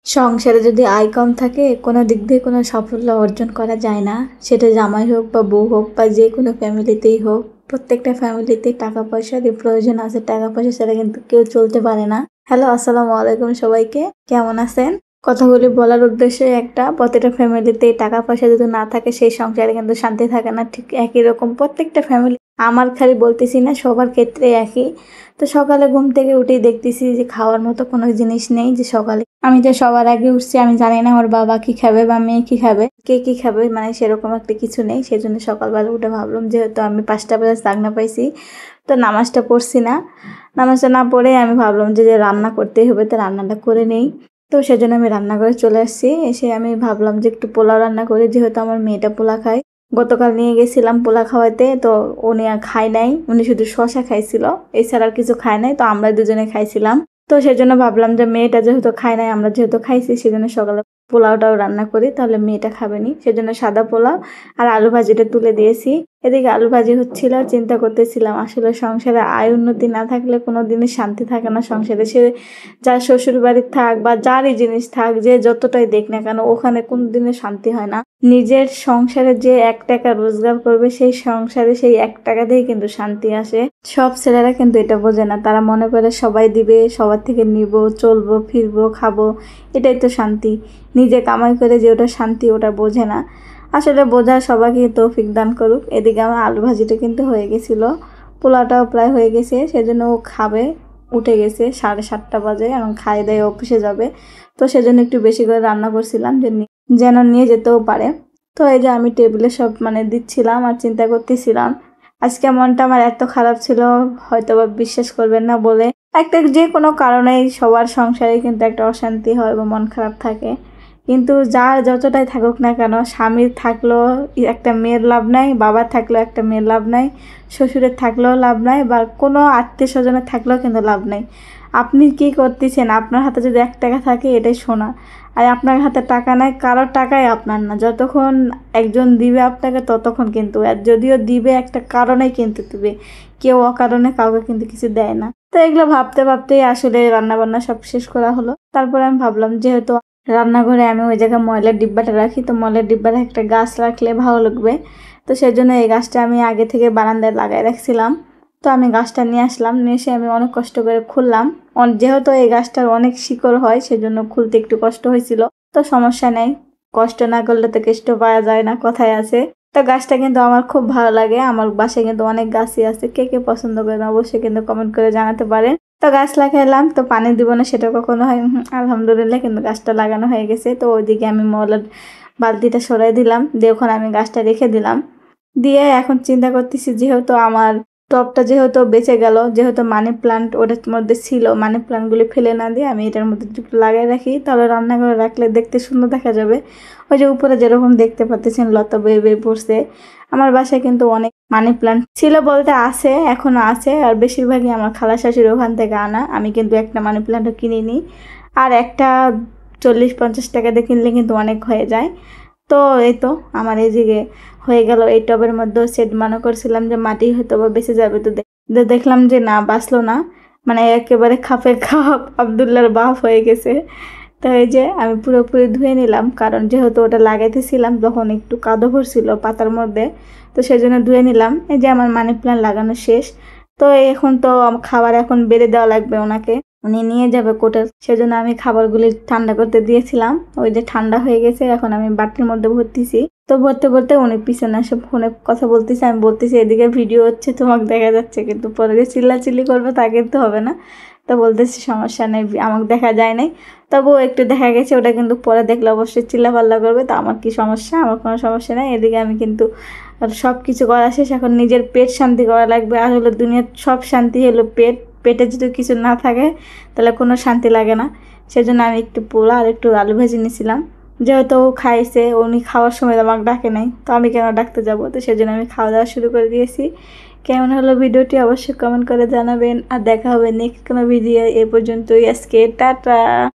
সংসারে যদি আয় কম থাকে কোনো দিক দিয়ে কোনো সাফল্য অর্জন করা যায় না। সেটা জামাই হোক বা বউ হোক বা যে কোনো ফ্যামিলিতেই হোক, প্রত্যেকটা ফ্যামিলিতেই টাকা পয়সারই প্রয়োজন আছে। টাকা পয়সা ছাড়া কিন্তু কেউ চলতে পারে না। হ্যালো, আসসালামু আলাইকুম সবাইকে। কেমন আছেন? কথাগুলি বলার উদ্দেশ্য একটা, প্রত্যেকটা ফ্যামিলিতেই টাকা পয়সা যদি না থাকে সেই সংসারে কিন্তু শান্তি থাকে না। ঠিক একই রকম প্রত্যেকটা ফ্যামিলি, আমার খালি বলতেছি না, সবার ক্ষেত্রে একই। তো সকালে ঘুম থেকে উঠেই দেখতেছি যে খাওয়ার মতো কোনো জিনিস নেই। যে সকালে আমি তো সবার আগে উঠছি, আমি জানি না আমার বাবা কি খাবে বা মেয়ে কি খাবে, কে কি খাবে, মানে সেরকম একটা কিছু নেই। সেজন্য সকালবেলা উঠে ভাবলাম যেহেতু আমি 5টা বাজে জাগনা পাইছি, তো নামাজটা পড়ছি না। নামাজটা না পড়ে আমি ভাবলাম যে রান্না করতেই হবে, তো রান্নাটা করে নেই। তো সেজন্য আমি রান্নাঘরে চলে আসছি। এসে আমি ভাবলাম যে একটু পোলাও রান্না করি, যেহেতু আমার মেয়েটা পোলা খায়। গতকাল নিয়ে গেছিলাম পোলা খাওয়াইতে, তো উনি আর খায় নাই, উনি শুধু শশা খাইছিল, এছাড়া আর কিছু খায় নাই। তো আমরা দুজনে খাইছিলাম। তো সেজন্য ভাবলাম যে মেয়েটা যেহেতু খায় নাই, আমরা যেহেতু খাইছি, সেজন্য সকালে পোলাওটাও রান্না করি, তাহলে মেয়েটা খাবে নি। সেজন্য সাদা পোলাও আর আলু ভাজিটা তুলে দিয়েছি। এদিকে আলু ভাজি হচ্ছিল, চিন্তা করতেছিলাম আসলে সংসারে আয় উন্নতি না থাকলে কোনো দিনই শান্তি থাকে না সংসারে। সে যার শ্বশুর বাড়ি থাক বা যারই জিনিস থাক, যে যতটাই দেখ না কেন, ওখানে কোনো দিনে শান্তি হয় না। নিজের সংসারে যে 1 টাকা রোজগার করবে, সেই সংসারে সেই 1 টাকা দিয়েই কিন্তু শান্তি আসে। সব ছেলেরা কিন্তু এটা বোঝে না। তারা মনে করে সবাই দিবে, সবার থেকে নিব, চলবো, ফিরবো, খাবো, এটাই তো শান্তি। নিজে কামাই করে যে ওটা শান্তি, ওটা বোঝে না। আসলে বোঝার সবাইকে তৌফিক দান করুক। এদিকে আমার আলু ভাজিটা কিন্তু হয়ে গেছিলো, পোলাওটাও প্রায় হয়ে গেছে। সেজন্য ও খাবে, উঠে গেছে 7:30 বাজে, এবং খাই দায় অফিসে যাবে। তো সেজন্য একটু বেশি করে রান্না করছিলাম যেন নিয়ে যেতেও পারে। তো এই যে আমি টেবিলে সব দিচ্ছিলাম আর চিন্তা করতেছিলাম। আজকে মনটা আমার এত খারাপ ছিল, হয়তো বা বিশ্বাস করবেন না বলে। একটা যে কোনো কারণেই সবার সংসারে কিন্তু একটা অশান্তি হয় বা মন খারাপ থাকে। কিন্তু যার যতটাই থাকুক না কেন, স্বামীর থাকলেও একটা মেয়ের লাভ নাই, বাবার থাকলেও একটা মেয়ের লাভ নাই, শ্বশুরের থাকলেও লাভ নাই, বা কোনো আত্মীয় স্বজনের থাকলেও কিন্তু লাভ নাই। আপনি কি করতেছেন? আপনার হাতে যদি 1 টাকা থাকে, এটাই সোনা। আর আপনার হাতে টাকা নাই, কারোর টাকাই আপনার না। যতক্ষণ একজন দিবে আপনাকে, ততক্ষণ কিন্তু, আর যদিও দিবে একটা কারণে কিন্তু দিবে, কেউ অকারণে কাউকে কিন্তু কিছু দেয় না। তো এগুলো ভাবতে ভাবতেই আসলে রান্না বান্না সব শেষ করা হলো। তারপরে আমি ভাবলাম যেহেতু রান্নাঘরে আমি ওই জায়গায় ময়লার ডিব্বাটা রাখি, তো ময়লার ডিব্বাটা একটা গাছ রাখলে ভালো লাগবে। তো সেজন্য এই গাছটা আমি আগে থেকে বারান্দায় লাগাই রাখছিলাম। তো আমি গাছটা নিয়ে আসলাম, নিয়ে এসে আমি অনেক কষ্ট করে খুললাম। যেহেতু এই গাছটার অনেক শিকড় হয়, সেজন্য খুলতে একটু কষ্ট হয়েছিল। তো সমস্যা নেই, কষ্ট না করলে তো কেষ্ট পাওয়া যায় না, কথায় আছে। তো গাছটা কিন্তু আমার খুব ভালো লাগে। আমার বাসায় কিন্তু অনেক গাছই আছে। কে কে পছন্দ করেন অবশ্যই কিন্তু কমেন্ট করে জানাতে পারেন। তো গাছ লাগাইলাম, তো পানি দিব না সেটা কখনো হয়, আলহামদুলিল্লাহ কিন্তু গাছটা লাগানো হয়ে গেছে। তো ওইদিকে আমি ময়লার বালতিটা সরাই দিলাম, দিয়ে ওখানে আমি গাছটা রেখে দিলাম। দিয়ে এখন চিন্তা করতেছি, যেহেতু আমার টবটা যেহেতু বেঁচে গেল, যেহেতু মানি প্লান্ট ওটার মধ্যে ছিল, মানি প্লান্টগুলি ফেলে না দিয়ে আমি এটার মধ্যে একটু লাগাই রাখি, তাহলে রান্নাঘরে রাখলে দেখতে সুন্দর দেখা যাবে। ওই যে উপরে যেরকম দেখতে পাচ্ছেন লতা বেয়ে বেয়ে পড়ছে। আমার বাসায় কিন্তু অনেক মানি প্লান্ট ছিল, বলতে আছে, এখনো আছে। আর বেশিরভাগই আমার খালা শাশুড়ি ওখান থেকে আনা। আমি কিন্তু একটা মানি প্লান্টও কিনিনি। আর একটা 40-50 টাকা দিয়ে কিনলে কিন্তু অনেক হয়ে যায়। তো এই তো আমার এই দিকে হয়ে গেল। এই টবের মধ্যেও সেট মনে করছিলাম যে মাটি হয়তো বা বেঁচে যাবে, তো দেখলাম যে না, বাঁচলো না। মানে একেবারে খাপে খাপ আব্দুল্লাহর বাপ হয়ে গেছে। তো এই যে আমি পুরোপুরি ধুয়ে নিলাম, কারণ যেহেতু ওটা লাগাইতেছিলাম তখন একটু কাদো ভরছিল পাতার মধ্যে, তো সেই জন্য ধুয়ে নিলাম। এই যে আমার মানি প্ল্যান্ট লাগানো শেষ। তো এখন তো খাবার এখন বেড়ে দেওয়া লাগবে ওনাকে, উনি নিয়ে যাবে কোর্টে। সেজন্য আমি খাবারগুলি ঠান্ডা করতে দিয়েছিলাম। ওই যে ঠান্ডা হয়ে গেছে, এখন আমি বাটির মধ্যে ভরতেছি। তো ভরতে ভরতে উনি পিছনে এসে ফোনে কথা বলতেছে, আমি বলতেছি এদিকে ভিডিও হচ্ছে, তোমাকে দেখা যাচ্ছে, কিন্তু পরে যে চিল্লাচিল্লি করবে তা কিন্তু হবে না। তো বলতেছি সমস্যা নেই, আমাকে দেখা যায় নাই, তবুও একটু দেখা গেছে। ওটা কিন্তু পরে দেখলে অবশ্যই চিল্লাপাল্লা করবে, তো আমার কি সমস্যা? আমার কোনো সমস্যা নেই। এদিকে আমি কিন্তু সব কিছু করা শেষ, এখন নিজের পেট শান্তি করা লাগবে। আর হলো দুনিয়ার সব শান্তি হলো পেট। পেটে যদি কিছু না থাকে তাহলে কোনো শান্তি লাগে না। সেজন্য আমি একটু পোলা আর একটু আলু ভেজে নিয়েছিলাম। যেহেতু ও খাইছে, উনি খাওয়ার সময় আমাকে ডাকে নাই, তো আমি কেন ডাকতে যাবো? তো সেজন্য আমি খাওয়া দাওয়া শুরু করে দিয়েছি। কেমন হলো ভিডিওটি অবশ্যই কমেন্ট করে জানাবেন। আর দেখা হবে নেক্সট কোনো ভিডিও। এ পর্যন্তই আজকে, টাটা।